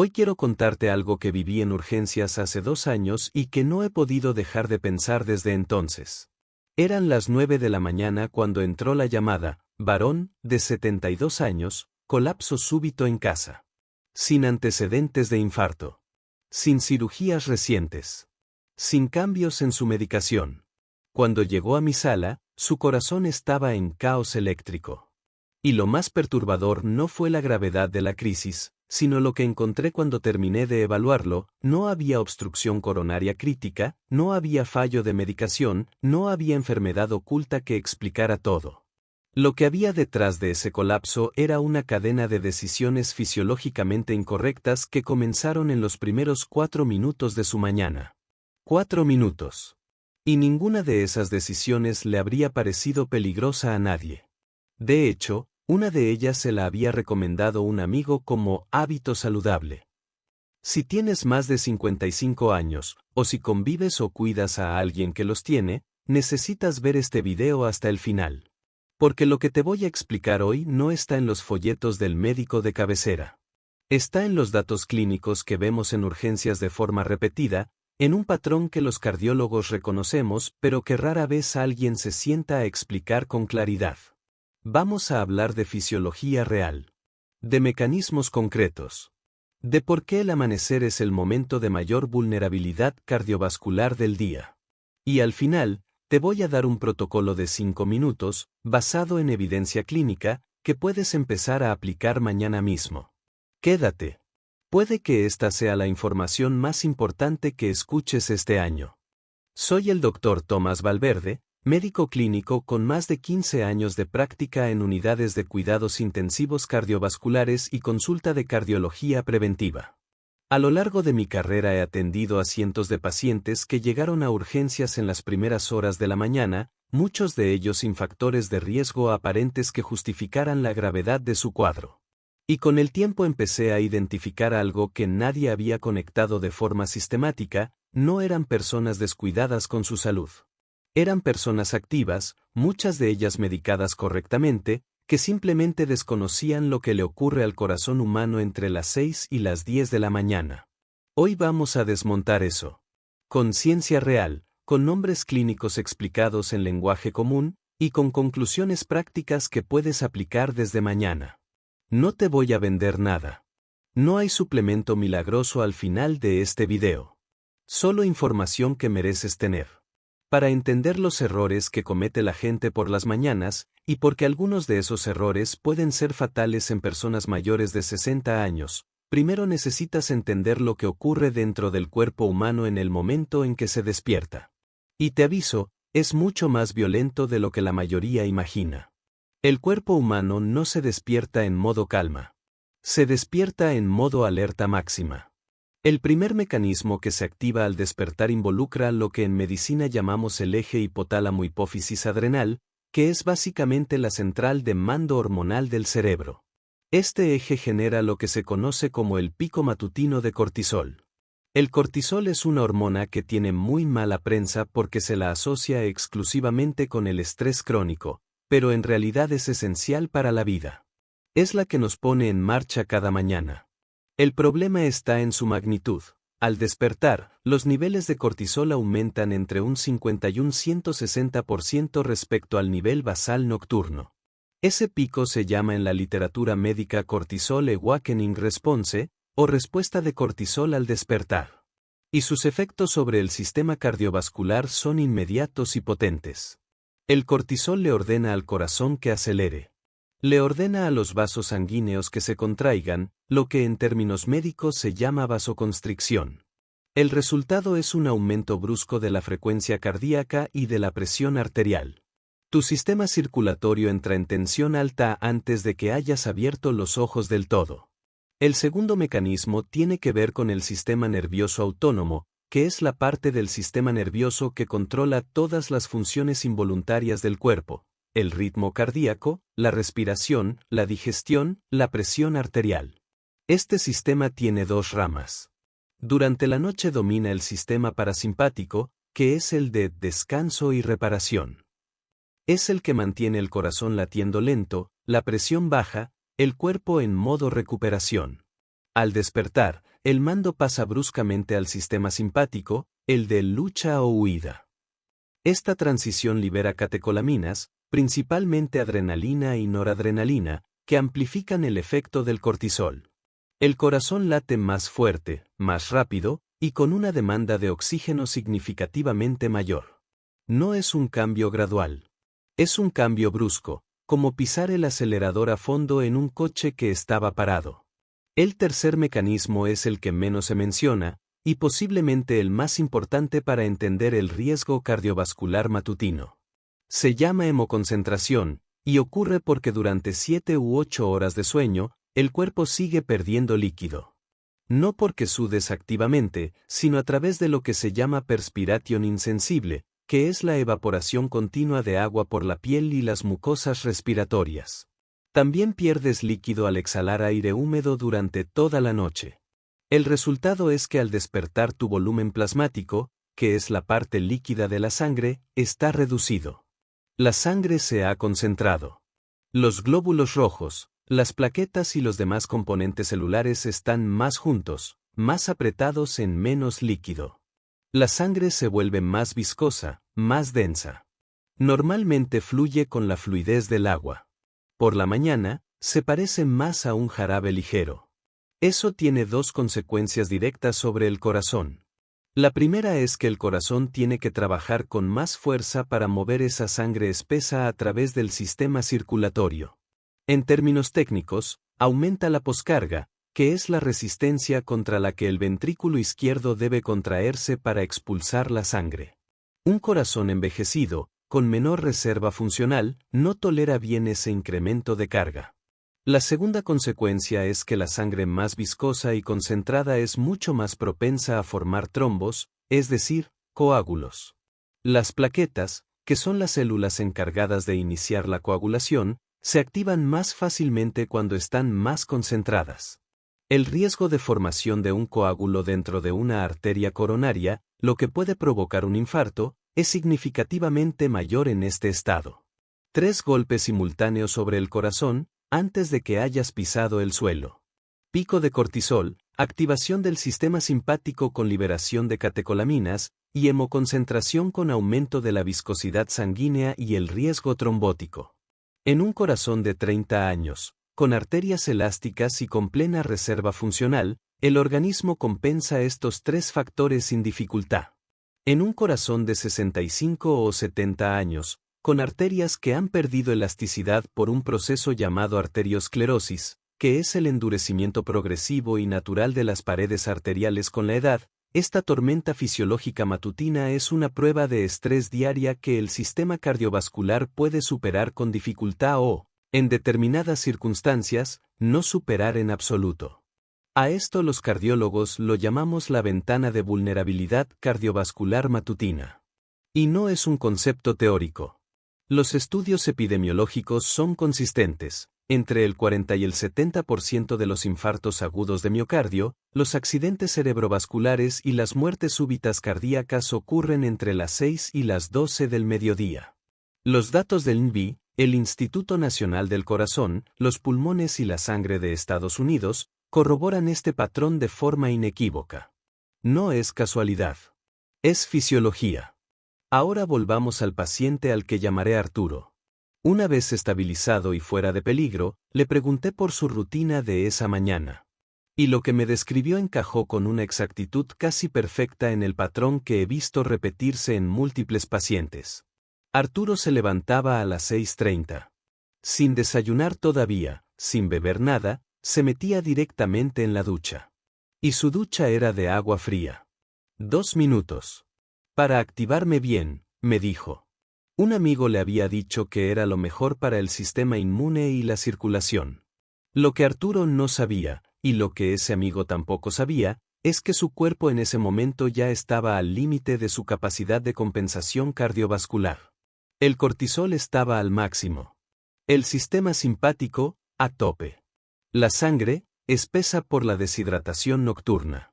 Hoy quiero contarte algo que viví en urgencias hace 2 años y que no he podido dejar de pensar desde entonces. Eran las 9 de la mañana cuando entró la llamada: varón, de 72 años, colapso súbito en casa. Sin antecedentes de infarto. Sin cirugías recientes. Sin cambios en su medicación. Cuando llegó a mi sala, su corazón estaba en caos eléctrico. Y lo más perturbador no fue la gravedad de la crisis, sino lo que encontré cuando terminé de evaluarlo: no había obstrucción coronaria crítica, no había fallo de medicación, no había enfermedad oculta que explicara todo. Lo que había detrás de ese colapso era una cadena de decisiones fisiológicamente incorrectas que comenzaron en los primeros 4 minutos de su mañana. 4 minutos. Y ninguna de esas decisiones le habría parecido peligrosa a nadie. De hecho, una de ellas se la había recomendado un amigo como hábito saludable. Si tienes más de 55 años, o si convives o cuidas a alguien que los tiene, necesitas ver este video hasta el final. Porque lo que te voy a explicar hoy no está en los folletos del médico de cabecera. Está en los datos clínicos que vemos en urgencias de forma repetida, en un patrón que los cardiólogos reconocemos pero que rara vez alguien se sienta a explicar con claridad. Vamos a hablar de fisiología real. De mecanismos concretos. De por qué el amanecer es el momento de mayor vulnerabilidad cardiovascular del día. Y al final, te voy a dar un protocolo de 5 minutos, basado en evidencia clínica, que puedes empezar a aplicar mañana mismo. Quédate. Puede que esta sea la información más importante que escuches este año. Soy el Dr. Tomás Valverde, médico clínico con más de 15 años de práctica en unidades de cuidados intensivos cardiovasculares y consulta de cardiología preventiva. A lo largo de mi carrera he atendido a cientos de pacientes que llegaron a urgencias en las primeras horas de la mañana, muchos de ellos sin factores de riesgo aparentes que justificaran la gravedad de su cuadro. Y con el tiempo empecé a identificar algo que nadie había conectado de forma sistemática: no eran personas descuidadas con su salud. Eran personas activas, muchas de ellas medicadas correctamente, que simplemente desconocían lo que le ocurre al corazón humano entre las 6 y las 10 de la mañana. Hoy vamos a desmontar eso. Con ciencia real, con nombres clínicos explicados en lenguaje común, y con conclusiones prácticas que puedes aplicar desde mañana. No te voy a vender nada. No hay suplemento milagroso al final de este video. Solo información que mereces tener. Para entender los errores que comete la gente por las mañanas, y porque algunos de esos errores pueden ser fatales en personas mayores de 60 años, primero necesitas entender lo que ocurre dentro del cuerpo humano en el momento en que se despierta. Y te aviso, es mucho más violento de lo que la mayoría imagina. El cuerpo humano no se despierta en modo calma. Se despierta en modo alerta máxima. El primer mecanismo que se activa al despertar involucra lo que en medicina llamamos el eje hipotálamo-hipófisis adrenal, que es básicamente la central de mando hormonal del cerebro. Este eje genera lo que se conoce como el pico matutino de cortisol. El cortisol es una hormona que tiene muy mala prensa porque se la asocia exclusivamente con el estrés crónico, pero en realidad es esencial para la vida. Es la que nos pone en marcha cada mañana. El problema está en su magnitud. Al despertar, los niveles de cortisol aumentan entre un 50 y un 160% respecto al nivel basal nocturno. Ese pico se llama en la literatura médica cortisol awakening response, o respuesta de cortisol al despertar. Y sus efectos sobre el sistema cardiovascular son inmediatos y potentes. El cortisol le ordena al corazón que acelere. Le ordena a los vasos sanguíneos que se contraigan, lo que en términos médicos se llama vasoconstricción. El resultado es un aumento brusco de la frecuencia cardíaca y de la presión arterial. Tu sistema circulatorio entra en tensión alta antes de que hayas abierto los ojos del todo. El segundo mecanismo tiene que ver con el sistema nervioso autónomo, que es la parte del sistema nervioso que controla todas las funciones involuntarias del cuerpo: el ritmo cardíaco, la respiración, la digestión, la presión arterial. Este sistema tiene 2 ramas. Durante la noche domina el sistema parasimpático, que es el de descanso y reparación. Es el que mantiene el corazón latiendo lento, la presión baja, el cuerpo en modo recuperación. Al despertar, el mando pasa bruscamente al sistema simpático, el de lucha o huida. Esta transición libera catecolaminas, principalmente adrenalina y noradrenalina, que amplifican el efecto del cortisol. El corazón late más fuerte, más rápido, y con una demanda de oxígeno significativamente mayor. No es un cambio gradual. Es un cambio brusco, como pisar el acelerador a fondo en un coche que estaba parado. El tercer mecanismo es el que menos se menciona, y posiblemente el más importante para entender el riesgo cardiovascular matutino. Se llama hemoconcentración, y ocurre porque durante 7 u 8 horas de sueño, el cuerpo sigue perdiendo líquido. No porque sudes activamente, sino a través de lo que se llama perspiración insensible, que es la evaporación continua de agua por la piel y las mucosas respiratorias. También pierdes líquido al exhalar aire húmedo durante toda la noche. El resultado es que al despertar tu volumen plasmático, que es la parte líquida de la sangre, está reducido. La sangre se ha concentrado. Los glóbulos rojos, las plaquetas y los demás componentes celulares están más juntos, más apretados en menos líquido. La sangre se vuelve más viscosa, más densa. Normalmente fluye con la fluidez del agua. Por la mañana, se parece más a un jarabe ligero. Eso tiene dos consecuencias directas sobre el corazón. La primera es que el corazón tiene que trabajar con más fuerza para mover esa sangre espesa a través del sistema circulatorio. En términos técnicos, aumenta la poscarga, que es la resistencia contra la que el ventrículo izquierdo debe contraerse para expulsar la sangre. Un corazón envejecido, con menor reserva funcional, no tolera bien ese incremento de carga. La segunda consecuencia es que la sangre más viscosa y concentrada es mucho más propensa a formar trombos, es decir, coágulos. Las plaquetas, que son las células encargadas de iniciar la coagulación, se activan más fácilmente cuando están más concentradas. El riesgo de formación de un coágulo dentro de una arteria coronaria, lo que puede provocar un infarto, es significativamente mayor en este estado. 3 golpes simultáneos sobre el corazón, antes de que hayas pisado el suelo. Pico de cortisol, activación del sistema simpático con liberación de catecolaminas, y hemoconcentración con aumento de la viscosidad sanguínea y el riesgo trombótico. En un corazón de 30 años, con arterias elásticas y con plena reserva funcional, el organismo compensa estos 3 factores sin dificultad. En un corazón de 65 o 70 años, con arterias que han perdido elasticidad por un proceso llamado arteriosclerosis, que es el endurecimiento progresivo y natural de las paredes arteriales con la edad, esta tormenta fisiológica matutina es una prueba de estrés diaria que el sistema cardiovascular puede superar con dificultad o, en determinadas circunstancias, no superar en absoluto. A esto los cardiólogos lo llamamos la ventana de vulnerabilidad cardiovascular matutina. Y no es un concepto teórico. Los estudios epidemiológicos son consistentes. Entre el 40 y el 70% de los infartos agudos de miocardio, los accidentes cerebrovasculares y las muertes súbitas cardíacas ocurren entre las 6 y las 12 del mediodía. Los datos del INVI, el Instituto Nacional del Corazón, los pulmones y la sangre de Estados Unidos, corroboran este patrón de forma inequívoca. No es casualidad. Es fisiología. Ahora volvamos al paciente al que llamaré Arturo. Una vez estabilizado y fuera de peligro, le pregunté por su rutina de esa mañana. Y lo que me describió encajó con una exactitud casi perfecta en el patrón que he visto repetirse en múltiples pacientes. Arturo se levantaba a las 6:30. Sin desayunar todavía, sin beber nada, se metía directamente en la ducha. Y su ducha era de agua fría. 2 minutos. Para activarme bien, me dijo. Un amigo le había dicho que era lo mejor para el sistema inmune y la circulación. Lo que Arturo no sabía, y lo que ese amigo tampoco sabía, es que su cuerpo en ese momento ya estaba al límite de su capacidad de compensación cardiovascular. El cortisol estaba al máximo. El sistema simpático, a tope. La sangre, espesa por la deshidratación nocturna.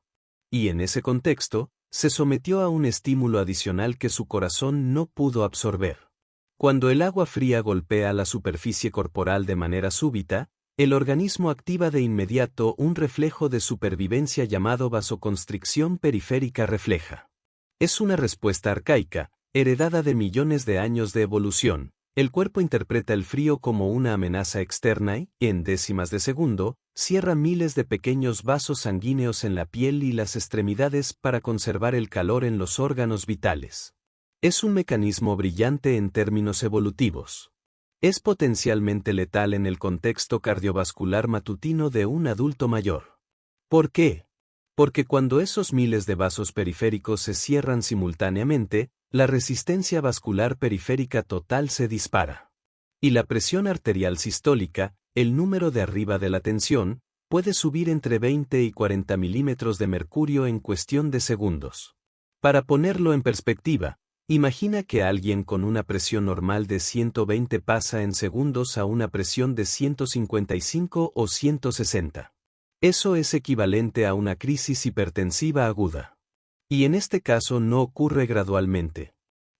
Y en ese contexto, se sometió a un estímulo adicional que su corazón no pudo absorber. Cuando el agua fría golpea la superficie corporal de manera súbita, El organismo activa de inmediato un reflejo de supervivencia llamado vasoconstricción periférica refleja. Es una respuesta arcaica, heredada de millones de años de evolución. El cuerpo interpreta el frío como una amenaza externa y, en décimas de segundo, cierra miles de pequeños vasos sanguíneos en la piel y las extremidades para conservar el calor en los órganos vitales. Es un mecanismo brillante en términos evolutivos. Es potencialmente letal en el contexto cardiovascular matutino de un adulto mayor. ¿Por qué? Porque cuando esos miles de vasos periféricos se cierran simultáneamente, la resistencia vascular periférica total se dispara. Y la presión arterial sistólica, el número de arriba de la tensión, puede subir entre 20 y 40 milímetros de mercurio en cuestión de segundos. Para ponerlo en perspectiva, imagina que alguien con una presión normal de 120 pasa en segundos a una presión de 155 o 160. Eso es equivalente a una crisis hipertensiva aguda. Y en este caso no ocurre gradualmente.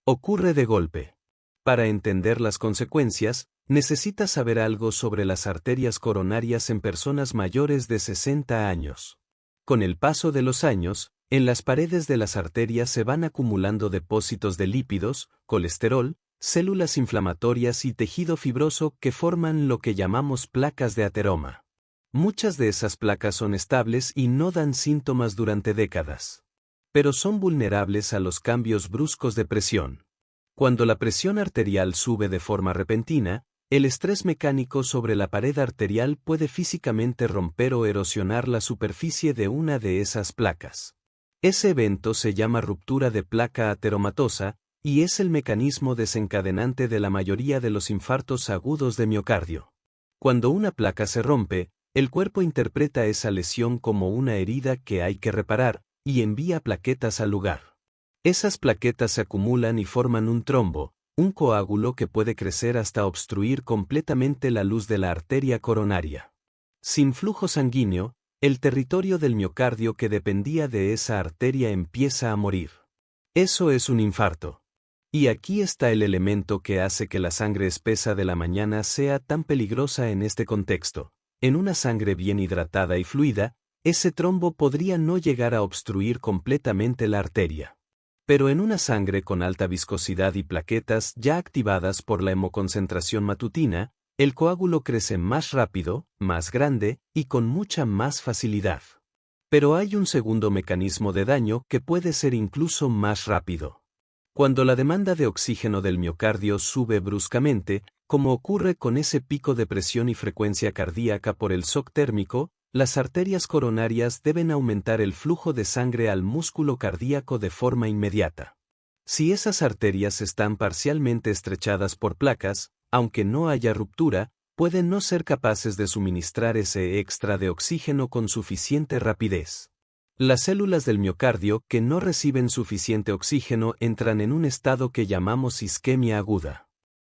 Ocurre de golpe. Para entender las consecuencias, necesitas saber algo sobre las arterias coronarias en personas mayores de 60 años. Con el paso de los años, en las paredes de las arterias se van acumulando depósitos de lípidos, colesterol, células inflamatorias y tejido fibroso que forman lo que llamamos placas de ateroma. Muchas de esas placas son estables y no dan síntomas durante décadas. Pero son vulnerables a los cambios bruscos de presión. Cuando la presión arterial sube de forma repentina, el estrés mecánico sobre la pared arterial puede físicamente romper o erosionar la superficie de una de esas placas. Ese evento se llama ruptura de placa ateromatosa y es el mecanismo desencadenante de la mayoría de los infartos agudos de miocardio. Cuando una placa se rompe, el cuerpo interpreta esa lesión como una herida que hay que reparar, y envía plaquetas al lugar. Esas plaquetas se acumulan y forman un trombo, un coágulo que puede crecer hasta obstruir completamente la luz de la arteria coronaria. Sin flujo sanguíneo, el territorio del miocardio que dependía de esa arteria empieza a morir. Eso es un infarto. Y aquí está el elemento que hace que la sangre espesa de la mañana sea tan peligrosa en este contexto. En una sangre bien hidratada y fluida, ese trombo podría no llegar a obstruir completamente la arteria. Pero en una sangre con alta viscosidad y plaquetas ya activadas por la hemoconcentración matutina, el coágulo crece más rápido, más grande y con mucha más facilidad. Pero hay un segundo mecanismo de daño que puede ser incluso más rápido. Cuando la demanda de oxígeno del miocardio sube bruscamente, como ocurre con ese pico de presión y frecuencia cardíaca por el shock térmico, las arterias coronarias deben aumentar el flujo de sangre al músculo cardíaco de forma inmediata. Si esas arterias están parcialmente estrechadas por placas, aunque no haya ruptura, pueden no ser capaces de suministrar ese extra de oxígeno con suficiente rapidez. Las células del miocardio que no reciben suficiente oxígeno entran en un estado que llamamos isquemia aguda.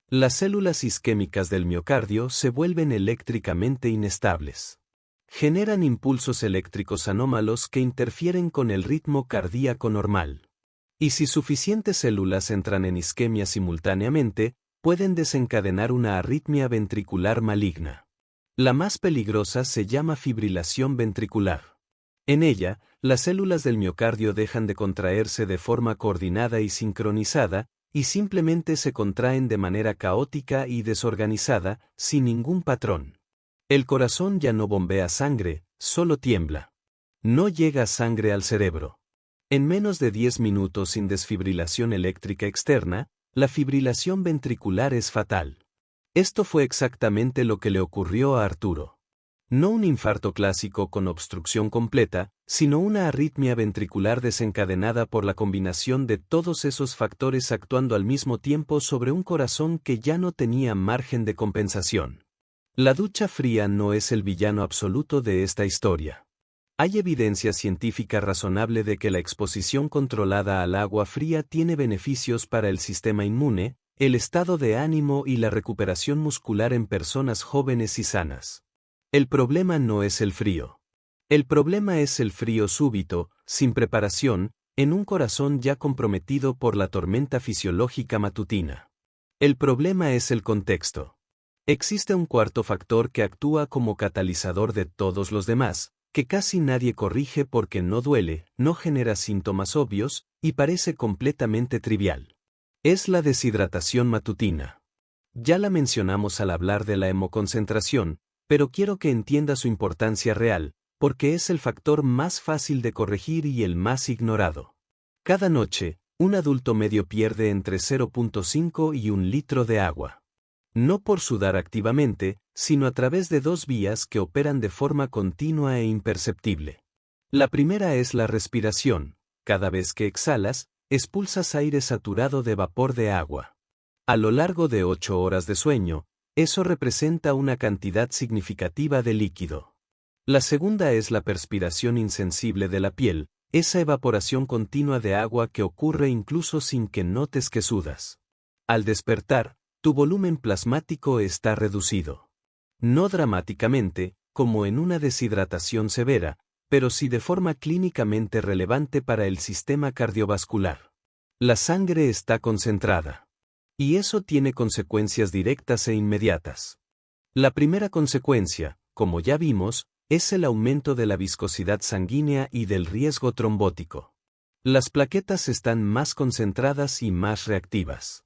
Las células isquémicas del miocardio se vuelven eléctricamente inestables. Generan impulsos eléctricos anómalos que interfieren con el ritmo cardíaco normal. Y si suficientes células entran en isquemia simultáneamente, pueden desencadenar una arritmia ventricular maligna. La más peligrosa se llama fibrilación ventricular. En ella, las células del miocardio dejan de contraerse de forma coordinada y sincronizada, y simplemente se contraen de manera caótica y desorganizada, sin ningún patrón. El corazón ya no bombea sangre, solo tiembla. No llega sangre al cerebro. En menos de 10 minutos sin desfibrilación eléctrica externa, la fibrilación ventricular es fatal. Esto fue exactamente lo que le ocurrió a Arturo. No un infarto clásico con obstrucción completa, sino una arritmia ventricular desencadenada por la combinación de todos esos factores actuando al mismo tiempo sobre un corazón que ya no tenía margen de compensación. La ducha fría no es el villano absoluto de esta historia. Hay evidencia científica razonable de que la exposición controlada al agua fría tiene beneficios para el sistema inmune, el estado de ánimo y la recuperación muscular en personas jóvenes y sanas. El problema no es el frío. El problema es el frío súbito, sin preparación, en un corazón ya comprometido por la tormenta fisiológica matutina. El problema es el contexto. Existe un cuarto factor que actúa como catalizador de todos los demás, que casi nadie corrige porque no duele, no genera síntomas obvios, y parece completamente trivial. Es la deshidratación matutina. Ya la mencionamos al hablar de la hemoconcentración, pero quiero que entienda su importancia real, porque es el factor más fácil de corregir y el más ignorado. Cada noche, un adulto medio pierde entre 0,5 y 1 litro de agua. No por sudar activamente, sino a través de dos vías que operan de forma continua e imperceptible. La primera es la respiración. Cada vez que exhalas, expulsas aire saturado de vapor de agua. A lo largo de 8 horas de sueño, eso representa una cantidad significativa de líquido. La segunda es la perspiración insensible de la piel, esa evaporación continua de agua que ocurre incluso sin que notes que sudas. Al despertar, tu volumen plasmático está reducido. No dramáticamente, como en una deshidratación severa, pero sí de forma clínicamente relevante para el sistema cardiovascular. La sangre está concentrada. Y eso tiene consecuencias directas e inmediatas. La primera consecuencia, como ya vimos, es el aumento de la viscosidad sanguínea y del riesgo trombótico. Las plaquetas están más concentradas y más reactivas.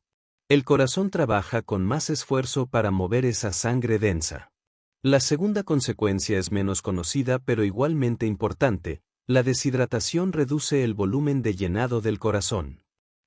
El corazón trabaja con más esfuerzo para mover esa sangre densa. La segunda consecuencia es menos conocida pero igualmente importante: la deshidratación reduce el volumen de llenado del corazón.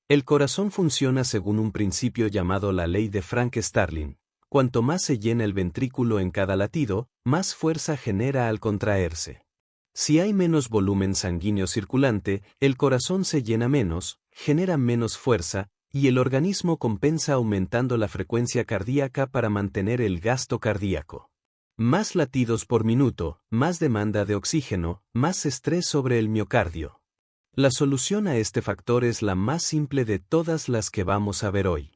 El corazón funciona según un principio llamado la ley de Frank-Starling. Cuanto más se llena el ventrículo en cada latido, más fuerza genera al contraerse. Si hay menos volumen sanguíneo circulante, el corazón se llena menos, genera menos fuerza, y el organismo compensa aumentando la frecuencia cardíaca para mantener el gasto cardíaco. Más latidos por minuto, más demanda de oxígeno, más estrés sobre el miocardio. La solución a este factor es la más simple de todas las que vamos a ver hoy.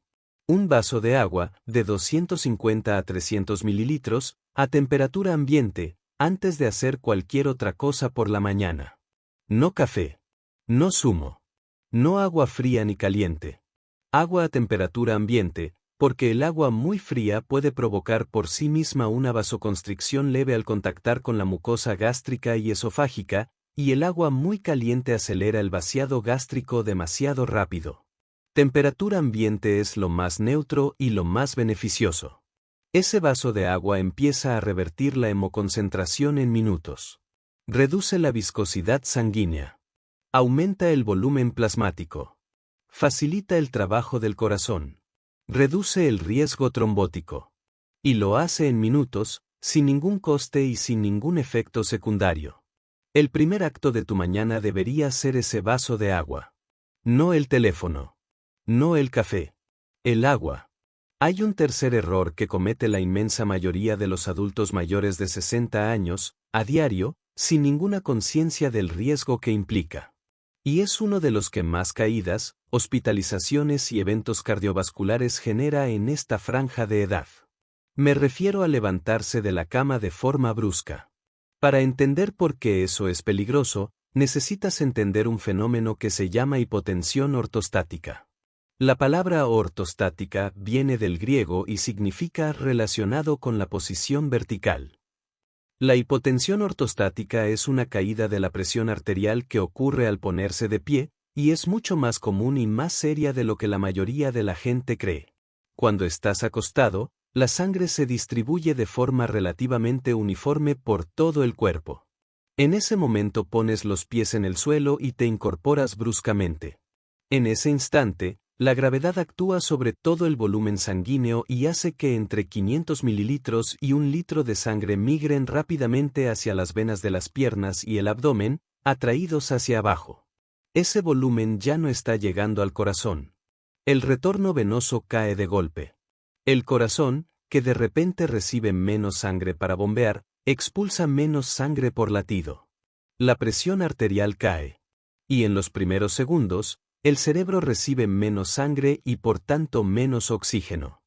Un vaso de agua, de 250 a 300 mililitros, a temperatura ambiente, antes de hacer cualquier otra cosa por la mañana. No café. No zumo. No agua fría ni caliente. Agua a temperatura ambiente, porque el agua muy fría puede provocar por sí misma una vasoconstricción leve al contactar con la mucosa gástrica y esofágica, y el agua muy caliente acelera el vaciado gástrico demasiado rápido. Temperatura ambiente es lo más neutro y lo más beneficioso. Ese vaso de agua empieza a revertir la hemoconcentración en minutos. Reduce la viscosidad sanguínea. Aumenta el volumen plasmático. Facilita el trabajo del corazón. Reduce el riesgo trombótico. Y lo hace en minutos, sin ningún coste y sin ningún efecto secundario. El primer acto de tu mañana debería ser ese vaso de agua. No el teléfono. No el café. El agua. Hay un tercer error que comete la inmensa mayoría de los adultos mayores de 60 años, a diario, sin ninguna conciencia del riesgo que implica. Y es uno de los que más caídas, hospitalizaciones y eventos cardiovasculares genera en esta franja de edad. Me refiero a levantarse de la cama de forma brusca. Para entender por qué eso es peligroso, necesitas entender un fenómeno que se llama hipotensión ortostática. La palabra ortostática viene del griego y significa relacionado con la posición vertical. La hipotensión ortostática es una caída de la presión arterial que ocurre al ponerse de pie, y es mucho más común y más seria de lo que la mayoría de la gente cree. Cuando estás acostado, la sangre se distribuye de forma relativamente uniforme por todo el cuerpo. En ese momento pones los pies en el suelo y te incorporas bruscamente. En ese instante, la gravedad actúa sobre todo el volumen sanguíneo y hace que entre 500 mililitros y 1 litro de sangre migren rápidamente hacia las venas de las piernas y el abdomen, atraídos hacia abajo. Ese volumen ya no está llegando al corazón. El retorno venoso cae de golpe. El corazón, que de repente recibe menos sangre para bombear, expulsa menos sangre por latido. La presión arterial cae. Y en los primeros segundos, el cerebro recibe menos sangre y por tanto menos oxígeno.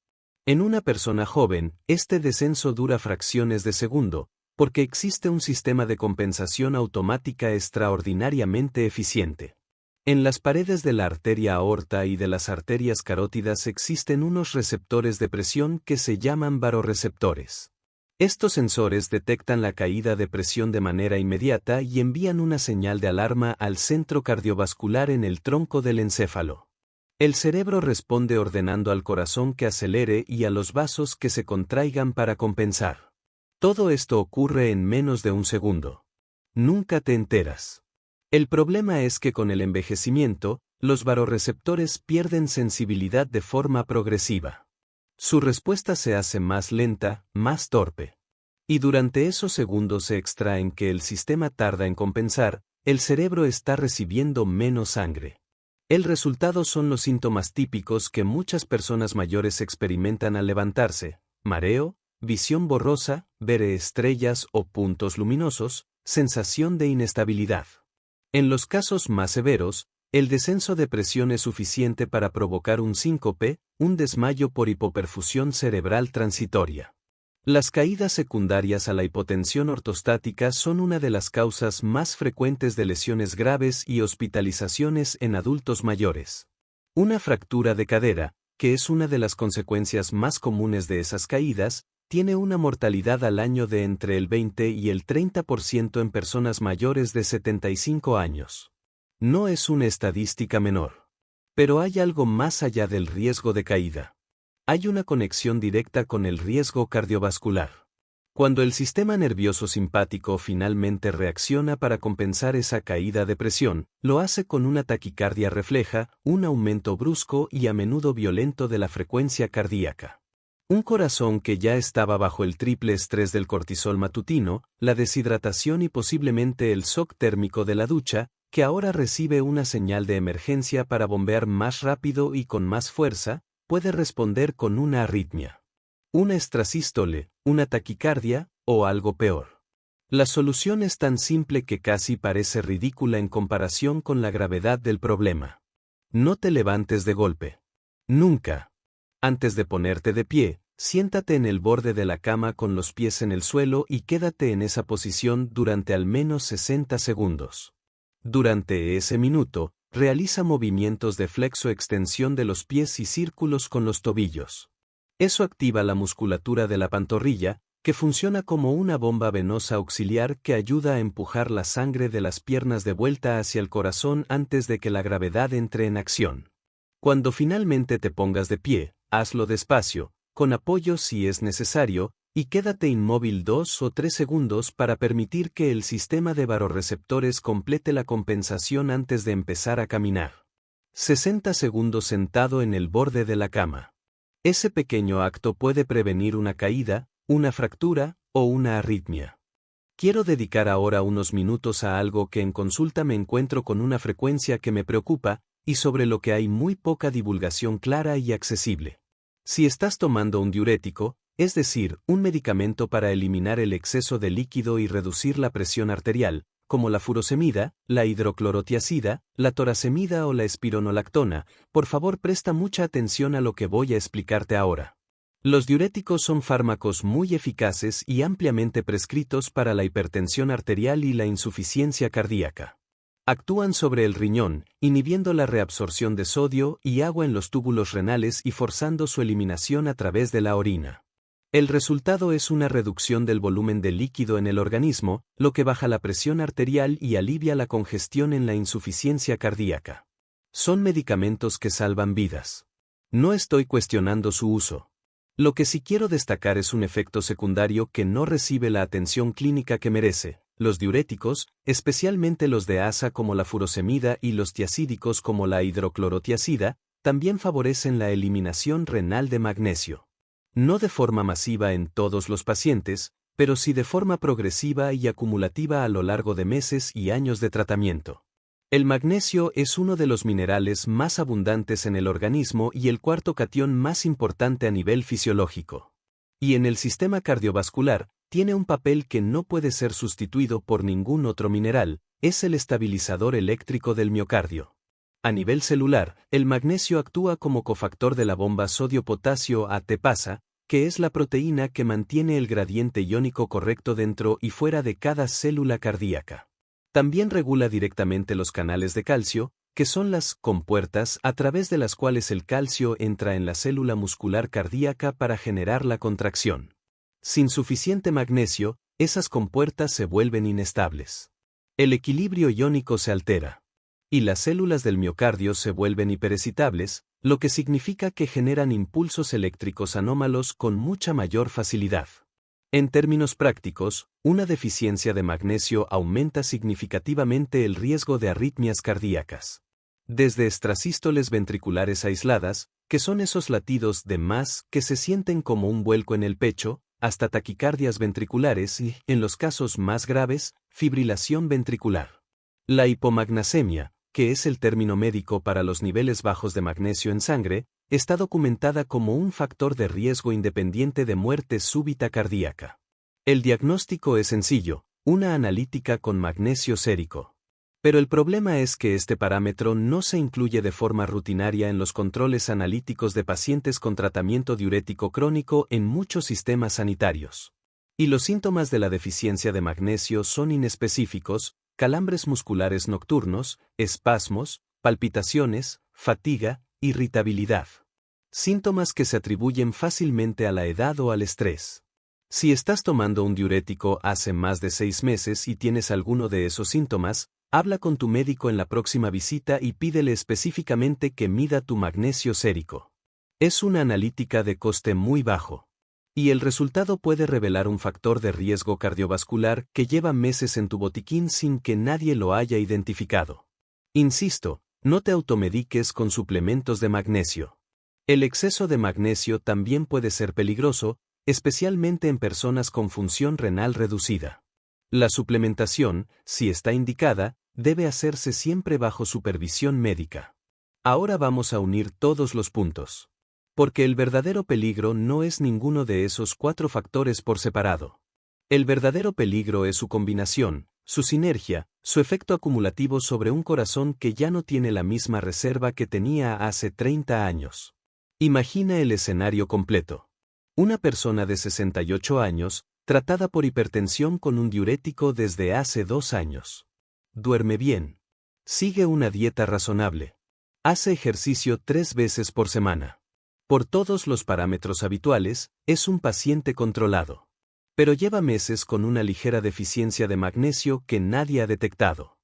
En una persona joven, este descenso dura fracciones de segundo, porque existe un sistema de compensación automática extraordinariamente eficiente. En las paredes de la arteria aorta y de las arterias carótidas existen unos receptores de presión que se llaman varorreceptores. Estos sensores detectan la caída de presión de manera inmediata y envían una señal de alarma al centro cardiovascular en el tronco del encéfalo. El cerebro responde ordenando al corazón que acelere y a los vasos que se contraigan para compensar. Todo esto ocurre en menos de un segundo. Nunca te enteras. El problema es que con el envejecimiento, los varorreceptores pierden sensibilidad de forma progresiva. Su respuesta se hace más lenta, más torpe. Y durante esos segundos extra en que el sistema tarda en compensar, el cerebro está recibiendo menos sangre. El resultado son los síntomas típicos que muchas personas mayores experimentan al levantarse: mareo, visión borrosa, ver estrellas o puntos luminosos, sensación de inestabilidad. En los casos más severos, el descenso de presión es suficiente para provocar un síncope, un desmayo por hipoperfusión cerebral transitoria. Las caídas secundarias a la hipotensión ortostática son una de las causas más frecuentes de lesiones graves y hospitalizaciones en adultos mayores. Una fractura de cadera, que es una de las consecuencias más comunes de esas caídas, tiene una mortalidad al año de entre el 20 y el 30% en personas mayores de 75 años. No es una estadística menor. Pero hay algo más allá del riesgo de caída. Hay una conexión directa con el riesgo cardiovascular. Cuando el sistema nervioso simpático finalmente reacciona para compensar esa caída de presión, lo hace con una taquicardia refleja, un aumento brusco y a menudo violento de la frecuencia cardíaca. Un corazón que ya estaba bajo el triple estrés del cortisol matutino, la deshidratación y posiblemente el shock térmico de la ducha, que ahora recibe una señal de emergencia para bombear más rápido y con más fuerza, puede responder con una arritmia, una extrasístole, una taquicardia, o algo peor. La solución es tan simple que casi parece ridícula en comparación con la gravedad del problema. No te levantes de golpe. Nunca. Antes de ponerte de pie, siéntate en el borde de la cama con los pies en el suelo y quédate en esa posición durante al menos 60 segundos. Durante ese minuto, realiza movimientos de flexo-extensión de los pies y círculos con los tobillos. Eso activa la musculatura de la pantorrilla, que funciona como una bomba venosa auxiliar que ayuda a empujar la sangre de las piernas de vuelta hacia el corazón antes de que la gravedad entre en acción. Cuando finalmente te pongas de pie, hazlo despacio, con apoyo si es necesario, y quédate inmóvil 2 o 3 segundos para permitir que el sistema de varorreceptores complete la compensación antes de empezar a caminar. 60 segundos sentado en el borde de la cama. Ese pequeño acto puede prevenir una caída, una fractura o una arritmia. Quiero dedicar ahora unos minutos a algo que en consulta me encuentro con una frecuencia que me preocupa, y sobre lo que hay muy poca divulgación clara y accesible. Si estás tomando un diurético, es decir, un medicamento para eliminar el exceso de líquido y reducir la presión arterial, como la furosemida, la hidroclorotiazida, la toracemida o la espironolactona, por favor presta mucha atención a lo que voy a explicarte ahora. Los diuréticos son fármacos muy eficaces y ampliamente prescritos para la hipertensión arterial y la insuficiencia cardíaca. Actúan sobre el riñón, inhibiendo la reabsorción de sodio y agua en los túbulos renales y forzando su eliminación a través de la orina. El resultado es una reducción del volumen de líquido en el organismo, lo que baja la presión arterial y alivia la congestión en la insuficiencia cardíaca. Son medicamentos que salvan vidas. No estoy cuestionando su uso. Lo que sí quiero destacar es un efecto secundario que no recibe la atención clínica que merece. Los diuréticos, especialmente los de asa como la furosemida y los tiazídicos como la hidroclorotiazida, también favorecen la eliminación renal de magnesio. No de forma masiva en todos los pacientes, pero sí de forma progresiva y acumulativa a lo largo de meses y años de tratamiento. El magnesio es uno de los minerales más abundantes en el organismo y el cuarto catión más importante a nivel fisiológico. Y en el sistema cardiovascular, tiene un papel que no puede ser sustituido por ningún otro mineral, es el estabilizador eléctrico del miocardio. A nivel celular, el magnesio actúa como cofactor de la bomba sodio-potasio ATPasa, que es la proteína que mantiene el gradiente iónico correcto dentro y fuera de cada célula cardíaca. También regula directamente los canales de calcio, que son las compuertas a través de las cuales el calcio entra en la célula muscular cardíaca para generar la contracción. Sin suficiente magnesio, esas compuertas se vuelven inestables. El equilibrio iónico se altera. Y las células del miocardio se vuelven hiperexcitables, lo que significa que generan impulsos eléctricos anómalos con mucha mayor facilidad. En términos prácticos, una deficiencia de magnesio aumenta significativamente el riesgo de arritmias cardíacas. Desde extrasístoles ventriculares aisladas, que son esos latidos de más que se sienten como un vuelco en el pecho, hasta taquicardias ventriculares y, en los casos más graves, fibrilación ventricular. La hipomagnesemia, que es el término médico para los niveles bajos de magnesio en sangre, está documentada como un factor de riesgo independiente de muerte súbita cardíaca. El diagnóstico es sencillo, una analítica con magnesio sérico. Pero el problema es que este parámetro no se incluye de forma rutinaria en los controles analíticos de pacientes con tratamiento diurético crónico en muchos sistemas sanitarios. Y los síntomas de la deficiencia de magnesio son inespecíficos: calambres musculares nocturnos, espasmos, palpitaciones, fatiga, irritabilidad. Síntomas que se atribuyen fácilmente a la edad o al estrés. Si estás tomando un diurético hace más de 6 meses y tienes alguno de esos síntomas, habla con tu médico en la próxima visita y pídele específicamente que mida tu magnesio sérico. Es una analítica de coste muy bajo. Y el resultado puede revelar un factor de riesgo cardiovascular que lleva meses en tu botiquín sin que nadie lo haya identificado. Insisto, no te automediques con suplementos de magnesio. El exceso de magnesio también puede ser peligroso, especialmente en personas con función renal reducida. La suplementación, si está indicada, debe hacerse siempre bajo supervisión médica. Ahora vamos a unir todos los puntos. Porque el verdadero peligro no es ninguno de esos 4 factores por separado. El verdadero peligro es su combinación, su sinergia, su efecto acumulativo sobre un corazón que ya no tiene la misma reserva que tenía hace 30 años. Imagina el escenario completo. Una persona de 68 años, tratada por hipertensión con un diurético desde hace 2 años. Duerme bien. Sigue una dieta razonable. Hace ejercicio 3 veces por semana. Por todos los parámetros habituales, es un paciente controlado. Pero lleva meses con una ligera deficiencia de magnesio que nadie ha detectado.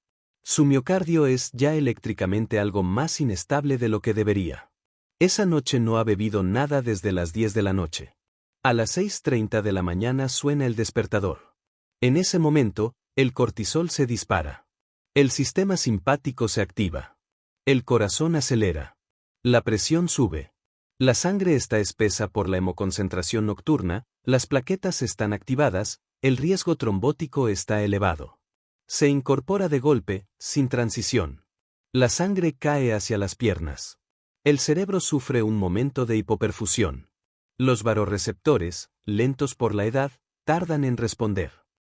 Su miocardio es ya eléctricamente algo más inestable de lo que debería. Esa noche no ha bebido nada desde las 10 de la noche. A las 6:30 de la mañana suena el despertador. En ese momento, el cortisol se dispara. El sistema simpático se activa. El corazón acelera. La presión sube. La sangre está espesa por la hemoconcentración nocturna, las plaquetas están activadas, el riesgo trombótico está elevado. Se incorpora de golpe, sin transición. La sangre cae hacia las piernas. El cerebro sufre un momento de hipoperfusión. Los varorreceptores, lentos por la edad, tardan en responder.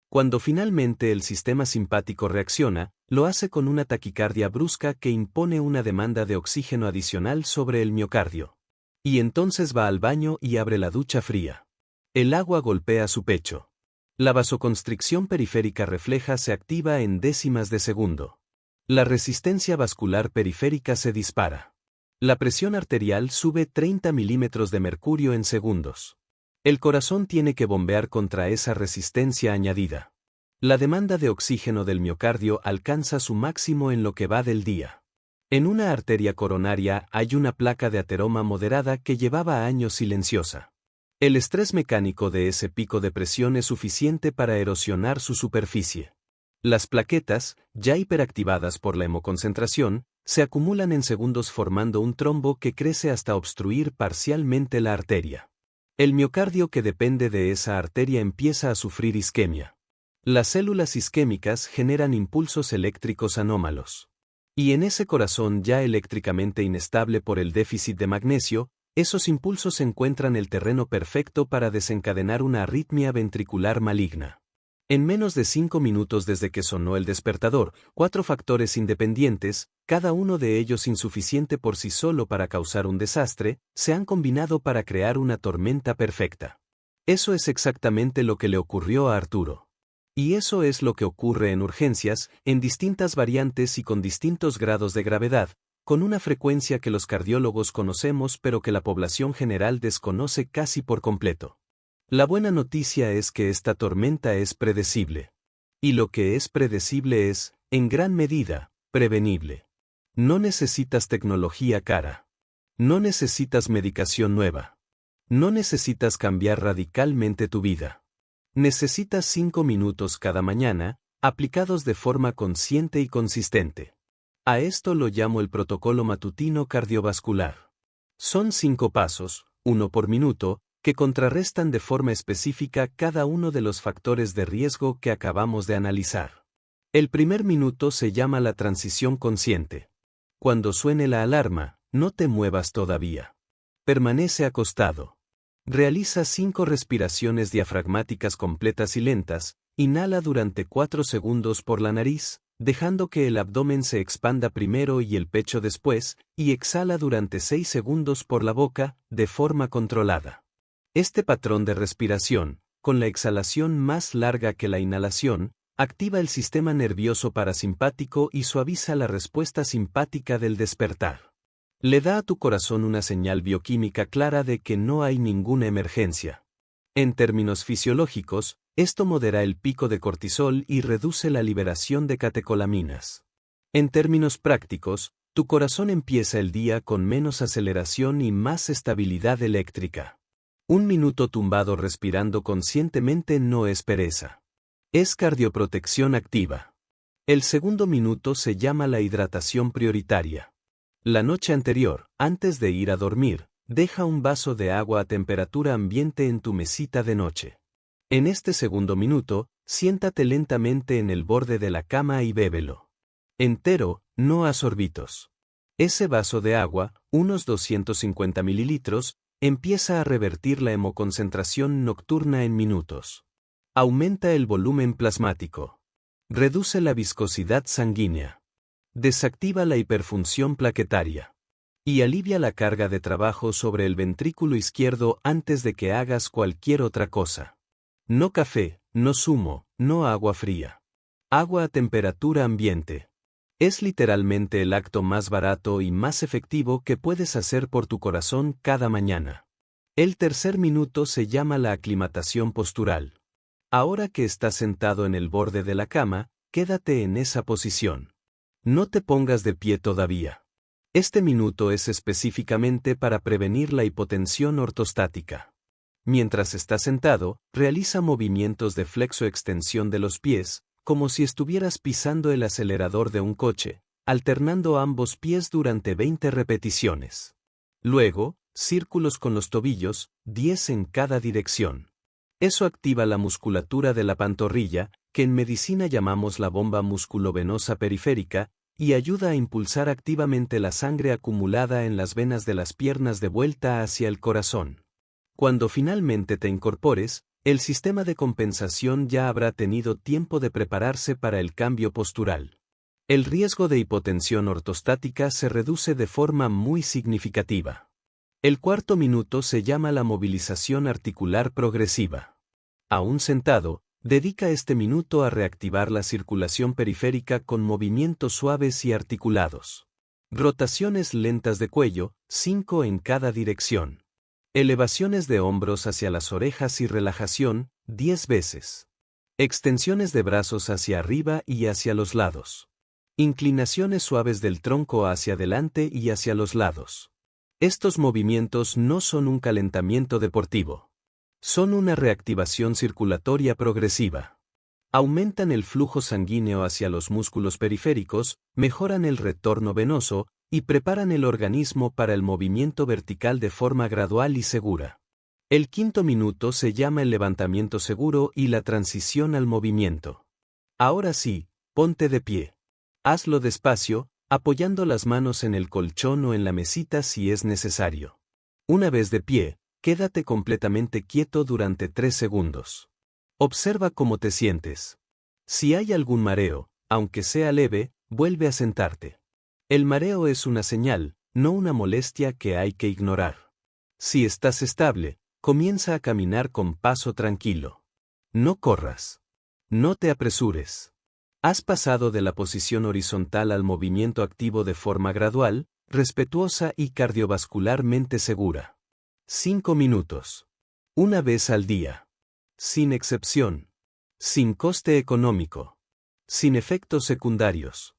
Cuando finalmente el sistema simpático reacciona, lo hace con una taquicardia brusca que impone una demanda de oxígeno adicional sobre el miocardio. Y entonces va al baño y abre la ducha fría. El agua golpea su pecho. La vasoconstricción periférica refleja se activa en décimas de segundo. La resistencia vascular periférica se dispara. La presión arterial sube 30 milímetros de mercurio en segundos. El corazón tiene que bombear contra esa resistencia añadida. La demanda de oxígeno del miocardio alcanza su máximo en lo que va del día. En una arteria coronaria hay una placa de ateroma moderada que llevaba años silenciosa. El estrés mecánico de ese pico de presión es suficiente para erosionar su superficie. Las plaquetas, ya hiperactivadas por la hemoconcentración, se acumulan en segundos formando un trombo que crece hasta obstruir parcialmente la arteria. El miocardio que depende de esa arteria empieza a sufrir isquemia. Las células isquémicas generan impulsos eléctricos anómalos. Y en ese corazón ya eléctricamente inestable por el déficit de magnesio, esos impulsos encuentran el terreno perfecto para desencadenar una arritmia ventricular maligna. En menos de 5 minutos desde que sonó el despertador, 4 factores independientes, cada uno de ellos insuficiente por sí solo para causar un desastre, se han combinado para crear una tormenta perfecta. Eso es exactamente lo que le ocurrió a Arturo. Y eso es lo que ocurre en urgencias, en distintas variantes y con distintos grados de gravedad, con una frecuencia que los cardiólogos conocemos pero que la población general desconoce casi por completo. La buena noticia es que esta tormenta es predecible. Y lo que es predecible es, en gran medida, prevenible. No necesitas tecnología cara. No necesitas medicación nueva. No necesitas cambiar radicalmente tu vida. Necesitas 5 minutos cada mañana, aplicados de forma consciente y consistente. A esto lo llamo el protocolo matutino cardiovascular. Son 5 pasos, 1 por minuto, que contrarrestan de forma específica cada uno de los factores de riesgo que acabamos de analizar. El primer minuto se llama la transición consciente. Cuando suene la alarma, no te muevas todavía. Permanece acostado. Realiza 5 respiraciones diafragmáticas completas y lentas, inhala durante 4 segundos por la nariz, dejando que el abdomen se expanda primero y el pecho después, y exhala durante 6 segundos por la boca, de forma controlada. Este patrón de respiración, con la exhalación más larga que la inhalación, activa el sistema nervioso parasimpático y suaviza la respuesta simpática del despertar. Le da a tu corazón una señal bioquímica clara de que no hay ninguna emergencia. En términos fisiológicos, esto modera el pico de cortisol y reduce la liberación de catecolaminas. En términos prácticos, tu corazón empieza el día con menos aceleración y más estabilidad eléctrica. 1 minuto tumbado respirando conscientemente no es pereza. Es cardioprotección activa. El segundo minuto se llama la hidratación prioritaria. La noche anterior, antes de ir a dormir, deja un vaso de agua a temperatura ambiente en tu mesita de noche. En este segundo minuto, siéntate lentamente en el borde de la cama y bébelo. Entero, no a sorbitos. Ese vaso de agua, unos 250 mililitros, empieza a revertir la hemoconcentración nocturna en minutos. Aumenta el volumen plasmático. Reduce la viscosidad sanguínea. Desactiva la hiperfunción plaquetaria. Y alivia la carga de trabajo sobre el ventrículo izquierdo antes de que hagas cualquier otra cosa. No café, no zumo, no agua fría. Agua a temperatura ambiente. Es literalmente el acto más barato y más efectivo que puedes hacer por tu corazón cada mañana. El tercer minuto se llama la aclimatación postural. Ahora que estás sentado en el borde de la cama, quédate en esa posición. No te pongas de pie todavía. Este minuto es específicamente para prevenir la hipotensión ortostática. Mientras estás sentado, realiza movimientos de flexo-extensión de los pies, como si estuvieras pisando el acelerador de un coche, alternando ambos pies durante 20 repeticiones. Luego, círculos con los tobillos, 10 en cada dirección. Eso activa la musculatura de la pantorrilla, que en medicina llamamos la bomba musculovenosa periférica, y ayuda a impulsar activamente la sangre acumulada en las venas de las piernas de vuelta hacia el corazón. Cuando finalmente te incorpores, el sistema de compensación ya habrá tenido tiempo de prepararse para el cambio postural. El riesgo de hipotensión ortostática se reduce de forma muy significativa. El cuarto minuto se llama la movilización articular progresiva. Aún sentado, dedica este minuto a reactivar la circulación periférica con movimientos suaves y articulados. Rotaciones lentas de cuello, 5 en cada dirección. Elevaciones de hombros hacia las orejas y relajación, 10 veces. Extensiones de brazos hacia arriba y hacia los lados. Inclinaciones suaves del tronco hacia adelante y hacia los lados. Estos movimientos no son un calentamiento deportivo. Son una reactivación circulatoria progresiva. Aumentan el flujo sanguíneo hacia los músculos periféricos, mejoran el retorno venoso, y preparan el organismo para el movimiento vertical de forma gradual y segura. El quinto minuto se llama el levantamiento seguro y la transición al movimiento. Ahora sí, ponte de pie. Hazlo despacio, apoyando las manos en el colchón o en la mesita si es necesario. Una vez de pie, quédate completamente quieto durante 3 segundos. Observa cómo te sientes. Si hay algún mareo, aunque sea leve, vuelve a sentarte. El mareo es una señal, no una molestia que hay que ignorar. Si estás estable, comienza a caminar con paso tranquilo. No corras. No te apresures. Has pasado de la posición horizontal al movimiento activo de forma gradual, respetuosa y cardiovascularmente segura. 5 minutos. Una vez al día. Sin excepción. Sin coste económico. Sin efectos secundarios.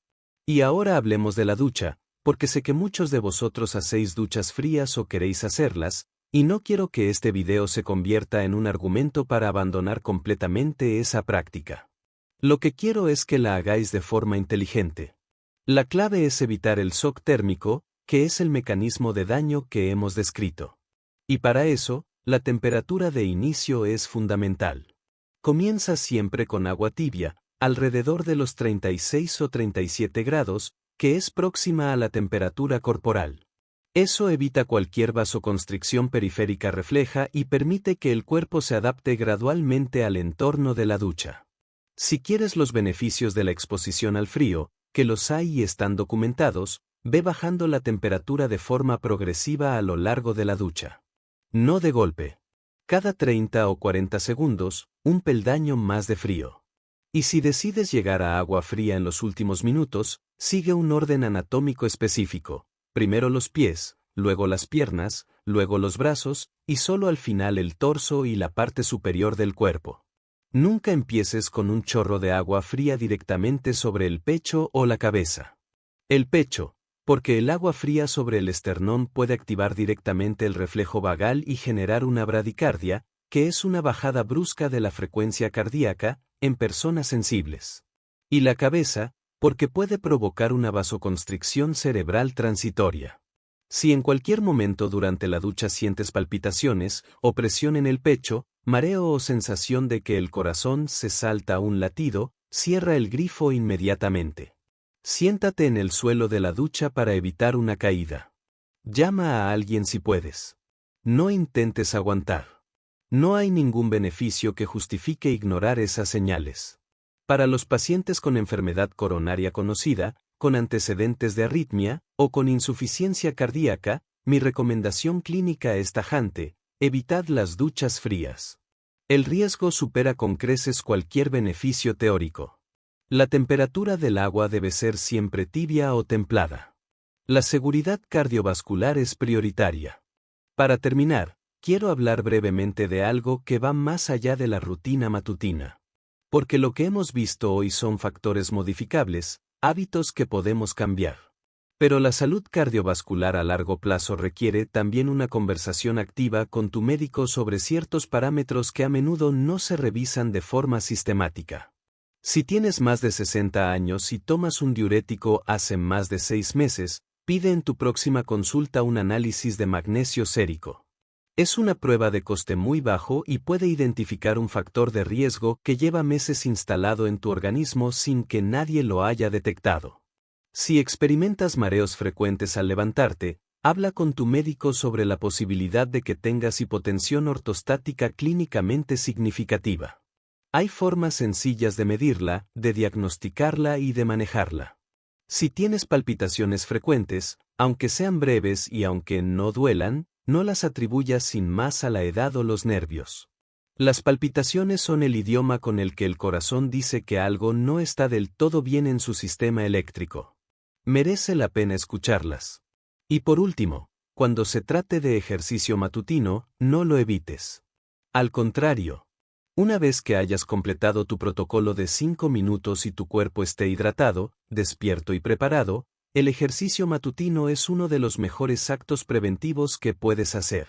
Y ahora hablemos de la ducha, porque sé que muchos de vosotros hacéis duchas frías o queréis hacerlas, y no quiero que este video se convierta en un argumento para abandonar completamente esa práctica. Lo que quiero es que la hagáis de forma inteligente. La clave es evitar el shock térmico, que es el mecanismo de daño que hemos descrito. Y para eso, la temperatura de inicio es fundamental. Comienza siempre con agua tibia, alrededor de los 36 o 37 grados, que es próxima a la temperatura corporal. Eso evita cualquier vasoconstricción periférica refleja y permite que el cuerpo se adapte gradualmente al entorno de la ducha. Si quieres los beneficios de la exposición al frío, que los hay y están documentados, ve bajando la temperatura de forma progresiva a lo largo de la ducha. No de golpe. Cada 30 o 40 segundos, un peldaño más de frío. Y si decides llegar a agua fría en los últimos minutos, sigue un orden anatómico específico. Primero los pies, luego las piernas, luego los brazos, y solo al final el torso y la parte superior del cuerpo. Nunca empieces con un chorro de agua fría directamente sobre el pecho o la cabeza. El pecho, porque el agua fría sobre el esternón puede activar directamente el reflejo vagal y generar una bradicardia, que es una bajada brusca de la frecuencia cardíaca, en personas sensibles. Y la cabeza, porque puede provocar una vasoconstricción cerebral transitoria. Si en cualquier momento durante la ducha sientes palpitaciones, o presión en el pecho, mareo o sensación de que el corazón se salta a un latido, cierra el grifo inmediatamente. Siéntate en el suelo de la ducha para evitar una caída. Llama a alguien si puedes. No intentes aguantar. No hay ningún beneficio que justifique ignorar esas señales. Para los pacientes con enfermedad coronaria conocida, con antecedentes de arritmia, o con insuficiencia cardíaca, mi recomendación clínica es tajante: evitad las duchas frías. El riesgo supera con creces cualquier beneficio teórico. La temperatura del agua debe ser siempre tibia o templada. La seguridad cardiovascular es prioritaria. Para terminar, quiero hablar brevemente de algo que va más allá de la rutina matutina. Porque lo que hemos visto hoy son factores modificables, hábitos que podemos cambiar. Pero la salud cardiovascular a largo plazo requiere también una conversación activa con tu médico sobre ciertos parámetros que a menudo no se revisan de forma sistemática. Si tienes más de 60 años y tomas un diurético hace más de 6 meses, pide en tu próxima consulta un análisis de magnesio sérico. Es una prueba de coste muy bajo y puede identificar un factor de riesgo que lleva meses instalado en tu organismo sin que nadie lo haya detectado. Si experimentas mareos frecuentes al levantarte, habla con tu médico sobre la posibilidad de que tengas hipotensión ortostática clínicamente significativa. Hay formas sencillas de medirla, de diagnosticarla y de manejarla. Si tienes palpitaciones frecuentes, aunque sean breves y aunque no duelan, no las atribuyas sin más a la edad o los nervios. Las palpitaciones son el idioma con el que el corazón dice que algo no está del todo bien en su sistema eléctrico. Merece la pena escucharlas. Y por último, cuando se trate de ejercicio matutino, no lo evites. Al contrario, una vez que hayas completado tu protocolo de 5 minutos y tu cuerpo esté hidratado, despierto y preparado, el ejercicio matutino es uno de los mejores actos preventivos que puedes hacer.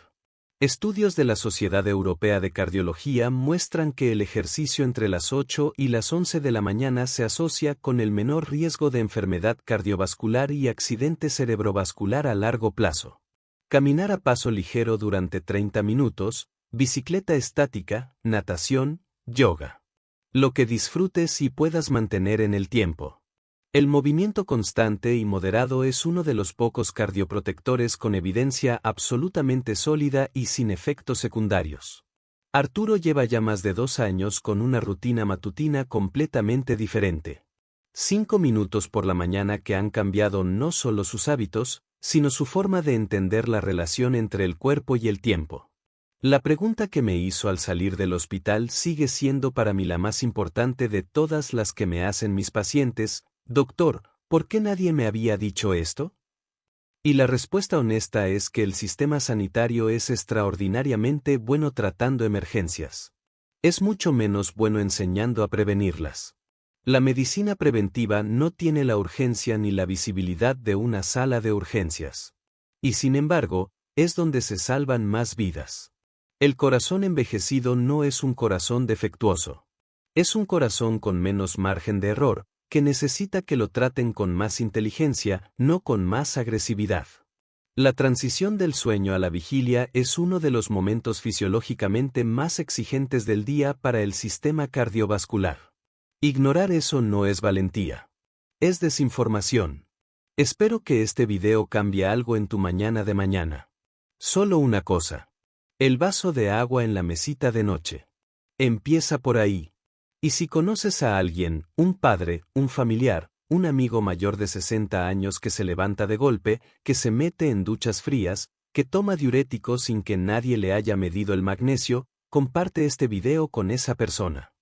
Estudios de la Sociedad Europea de Cardiología muestran que el ejercicio entre las 8 y las 11 de la mañana se asocia con el menor riesgo de enfermedad cardiovascular y accidente cerebrovascular a largo plazo. Caminar a paso ligero durante 30 minutos, bicicleta estática, natación, yoga. Lo que disfrutes y puedas mantener en el tiempo. El movimiento constante y moderado es uno de los pocos cardioprotectores con evidencia absolutamente sólida y sin efectos secundarios. Arturo lleva ya más de 2 años con una rutina matutina completamente diferente. 5 minutos por la mañana que han cambiado no solo sus hábitos, sino su forma de entender la relación entre el cuerpo y el tiempo. La pregunta que me hizo al salir del hospital sigue siendo para mí la más importante de todas las que me hacen mis pacientes: doctor, ¿por qué nadie me había dicho esto? Y la respuesta honesta es que el sistema sanitario es extraordinariamente bueno tratando emergencias. Es mucho menos bueno enseñando a prevenirlas. La medicina preventiva no tiene la urgencia ni la visibilidad de una sala de urgencias. Y sin embargo, es donde se salvan más vidas. El corazón envejecido no es un corazón defectuoso. Es un corazón con menos margen de error, que necesita que lo traten con más inteligencia, no con más agresividad. La transición del sueño a la vigilia es uno de los momentos fisiológicamente más exigentes del día para el sistema cardiovascular. Ignorar eso no es valentía. Es desinformación. Espero que este video cambie algo en tu mañana de mañana. Solo una cosa. El vaso de agua en la mesita de noche. Empieza por ahí. Y si conoces a alguien, un padre, un familiar, un amigo mayor de 60 años que se levanta de golpe, que se mete en duchas frías, que toma diuréticos sin que nadie le haya medido el magnesio, comparte este video con esa persona.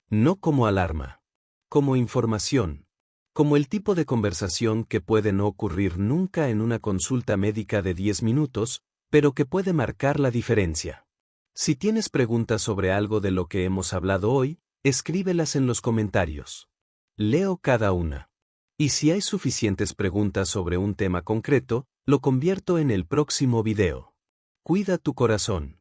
No como alarma. Como información. Como el tipo de conversación que puede no ocurrir nunca en una consulta médica de 10 minutos, pero que puede marcar la diferencia. Si tienes preguntas sobre algo de lo que hemos hablado hoy, escríbelas en los comentarios. Leo cada una. Y si hay suficientes preguntas sobre un tema concreto, lo convierto en el próximo video. Cuida tu corazón.